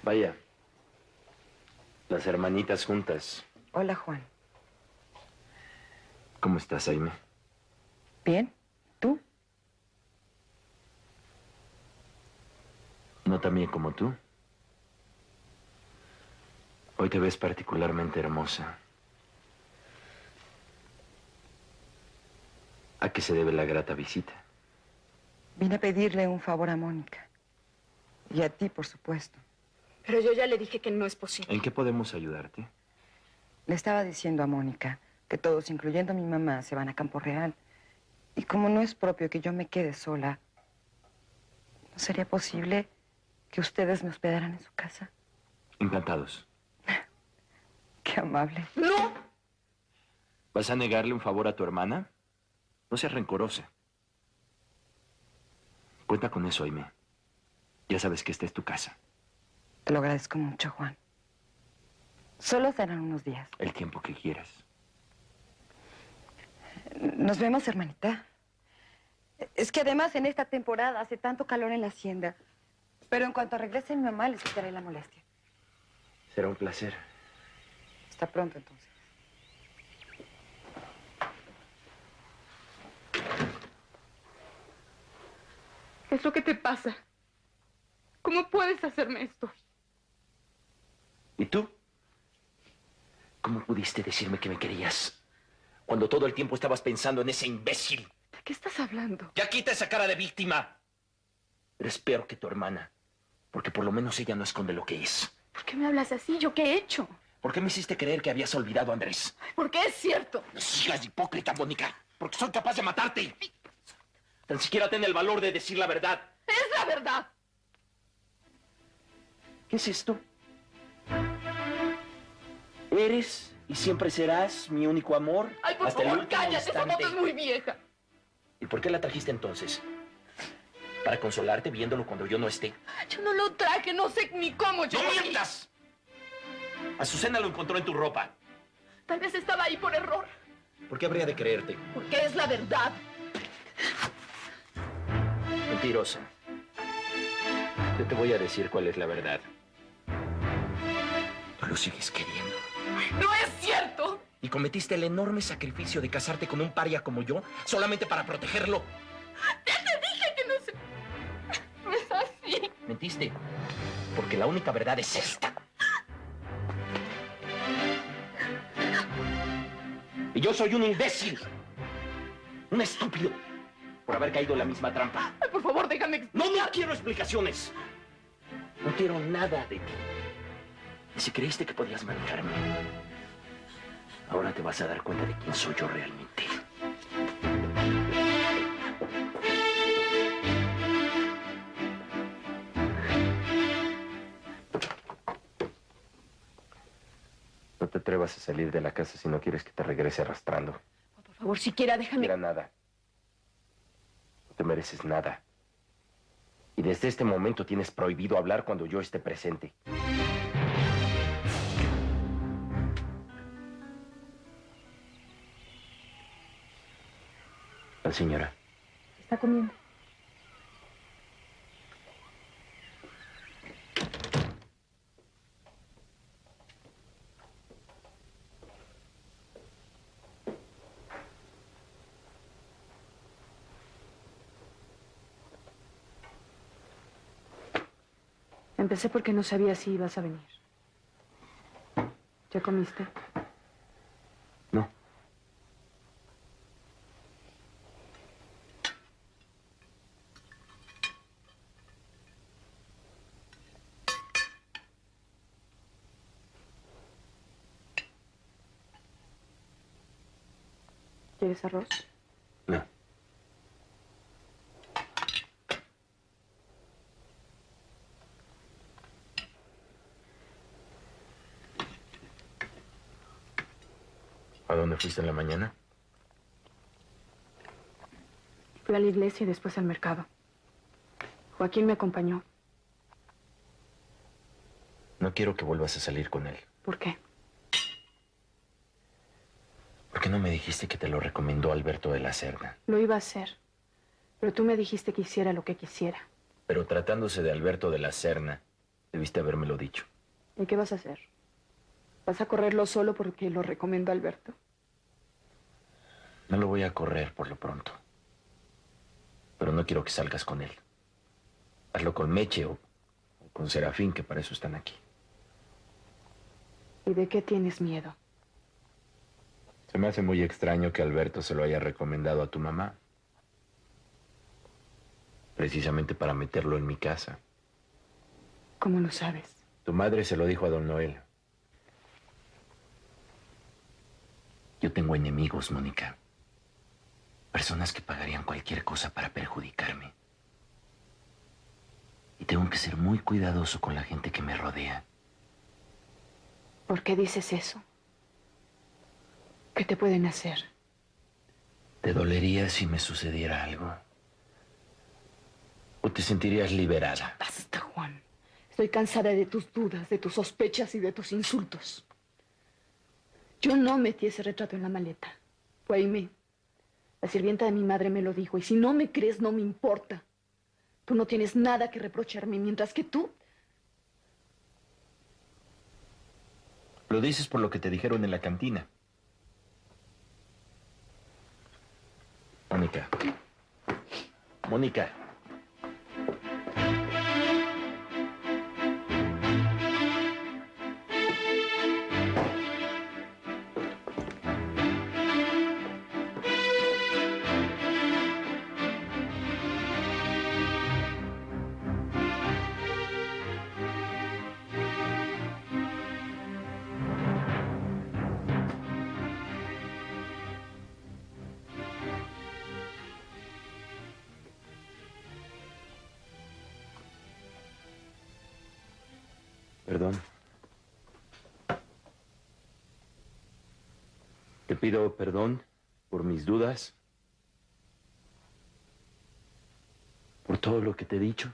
Vaya, las hermanitas juntas. Hola, Juan. ¿Cómo estás, Aime? Bien. ¿Tú? No tan bien como tú. Hoy te ves particularmente hermosa. ¿A qué se debe la grata visita? Vine a pedirle un favor a Mónica. Y a ti, por supuesto. Pero yo ya le dije que no es posible. ¿En qué podemos ayudarte? Le estaba diciendo a Mónica que todos, incluyendo a mi mamá, se van a Campo Real. Y como no es propio que yo me quede sola, ¿no sería posible que ustedes me hospedaran en su casa? Encantados. Qué amable. ¡No! ¿Vas a negarle un favor a tu hermana? No seas rencorosa. Cuenta con eso, Aime. Ya sabes que esta es tu casa. Te lo agradezco mucho, Juan. Solo serán unos días. El tiempo que quieras. Nos vemos, hermanita. Es que además en esta temporada hace tanto calor en la hacienda. Pero en cuanto regrese mi mamá, les quitaré la molestia. Será un placer. Hasta pronto, entonces. ¿Qué es lo que te pasa? ¿Cómo puedes hacerme esto? ¿Y tú? ¿Cómo pudiste decirme que me querías cuando todo el tiempo estabas pensando en ese imbécil? ¿De qué estás hablando? ¡Ya quita esa cara de víctima! Eres peor que tu hermana, porque por lo menos ella no esconde lo que es. ¿Por qué me hablas así? ¿Yo qué he hecho? ¿Por qué me hiciste creer que habías olvidado a Andrés? Porque es cierto. No sigas hipócrita, Mónica, porque soy capaz de matarte. Tan siquiera ten el valor de decir la verdad. Es la verdad. ¿Qué es esto? Eres y siempre serás mi único amor. Ay, por hasta el favor, último cállate. Esa instante. foto es muy vieja. ¿Y por qué la trajiste entonces? ¿Para consolarte viéndolo cuando yo no esté? Yo no lo traje, no sé ni cómo yo. ¡No mientas! Azucena lo encontró en tu ropa. Tal vez estaba ahí por error. ¿Por qué habría de creerte? Porque es la verdad. Mentirosa. Yo te voy a decir cuál es la verdad. Tú lo sigues queriendo. ¡No es cierto! Y cometiste el enorme sacrificio de casarte con un paria como yo solamente para protegerlo. ¡Ya te dije que no sé! No es así. Mentiste. Porque la única verdad es esta. Y yo soy un imbécil. Un estúpido. Por haber caído en la misma trampa. Ay, por favor, déjame No quiero explicaciones. No quiero nada de ti. Y si creíste que podías manejarme, ahora te vas a dar cuenta de quién soy yo realmente. No te atrevas a salir de la casa si no quieres que te regrese arrastrando. Por favor, siquiera déjame... Mira, nada. No te mereces nada. Y desde este momento tienes prohibido hablar cuando yo esté presente. La señora. Está comiendo. Empecé porque no sabía si ibas a venir. ¿Ya comiste? No. ¿Quieres arroz? No. ¿A dónde fuiste en la mañana? Fui a la iglesia y después al mercado. Joaquín me acompañó. No quiero que vuelvas a salir con él. ¿Por qué? ¿Por qué no me dijiste que te lo recomendó Alberto de la Serna? Lo iba a hacer. Pero tú me dijiste que hiciera lo que quisiera. Pero tratándose de Alberto de la Serna, Debiste habérmelo dicho. ¿Y qué vas a hacer? ¿Vas a correrlo solo porque lo recomendó Alberto? No lo voy a correr por lo pronto. Pero no quiero que salgas con él. Hazlo con Meche o con Serafín, que para eso están aquí. ¿Y de qué tienes miedo? Se me hace muy extraño que Alberto se lo haya recomendado a tu mamá. Precisamente para meterlo en mi casa. ¿Cómo lo sabes? Tu madre se lo dijo a don Noel. Yo tengo enemigos, Mónica. Personas que pagarían cualquier cosa para perjudicarme. Y tengo que ser muy cuidadoso con la gente que me rodea. ¿Por qué dices eso? ¿Qué te pueden hacer? ¿Te dolería si me sucediera algo? ¿O te sentirías liberada? Basta, Juan. Estoy cansada de tus dudas, de tus sospechas y de tus insultos. Yo no metí ese retrato en la maleta. Fue Aimé. La sirvienta de mi madre me lo dijo. Y si no me crees, no me importa. Tú no tienes nada que reprocharme, mientras que tú... Lo dices por lo que te dijeron en la cantina. Mónica. Mónica. Perdón. Te pido perdón por mis dudas, por todo lo que te he dicho.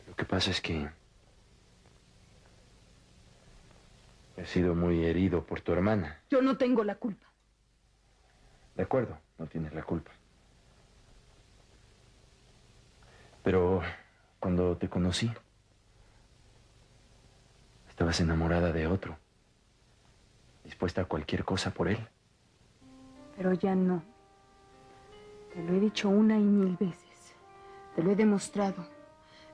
Lo que pasa es que he sido muy herido por tu hermana. Yo no tengo la culpa. De acuerdo, no tienes la culpa. Pero cuando te conocí, estabas enamorada de otro, dispuesta a cualquier cosa por él. Pero ya no. Te lo he dicho una y mil veces. Te lo he demostrado.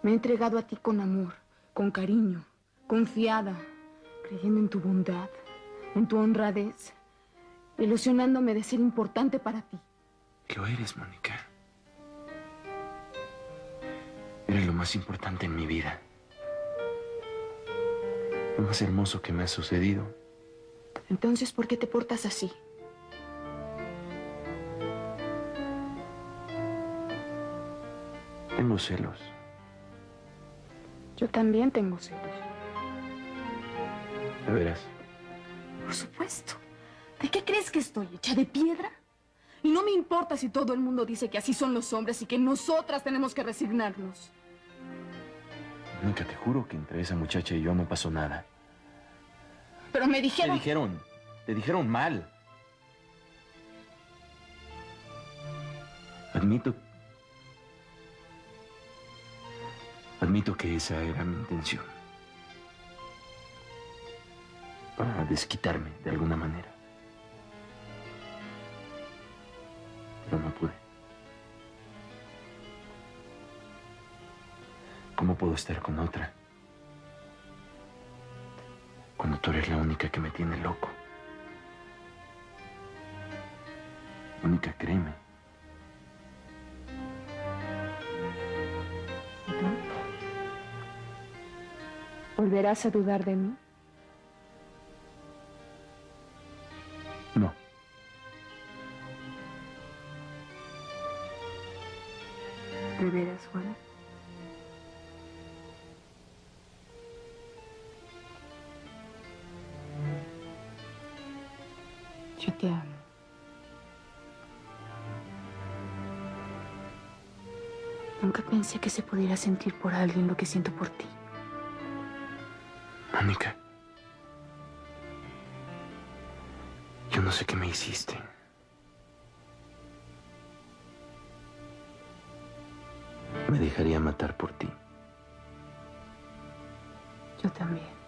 Me he entregado a ti con amor, con cariño, confiada, creyendo en tu bondad, en tu honradez, ilusionándome de ser importante para ti. Lo eres, Mónica. Eres lo más importante en mi vida. Lo más hermoso que me ha sucedido. Entonces, ¿por qué te portas así? Tengo celos. Yo también tengo celos. ¿De veras? Por supuesto. ¿De qué crees que estoy? ¿Hecha de piedra? Y no me importa si todo el mundo dice que así son los hombres y que nosotras tenemos que resignarnos. Mónica, te juro que entre esa muchacha y yo no pasó nada. Pero me dijeron... Te dijeron mal. Admito que esa era mi intención. Para desquitarme de alguna manera. Pero no pude. ¿Cómo puedo estar con otra? Cuando tú eres la única que me tiene loco. Mónica, créeme. ¿Y tú? ¿Volverás a dudar de mí? No. ¿De veras, Juan? Yo te amo. Nunca pensé que se pudiera sentir por alguien lo que siento por ti. Mónica. Yo no sé qué me hiciste. Me dejaría matar por ti. Yo también.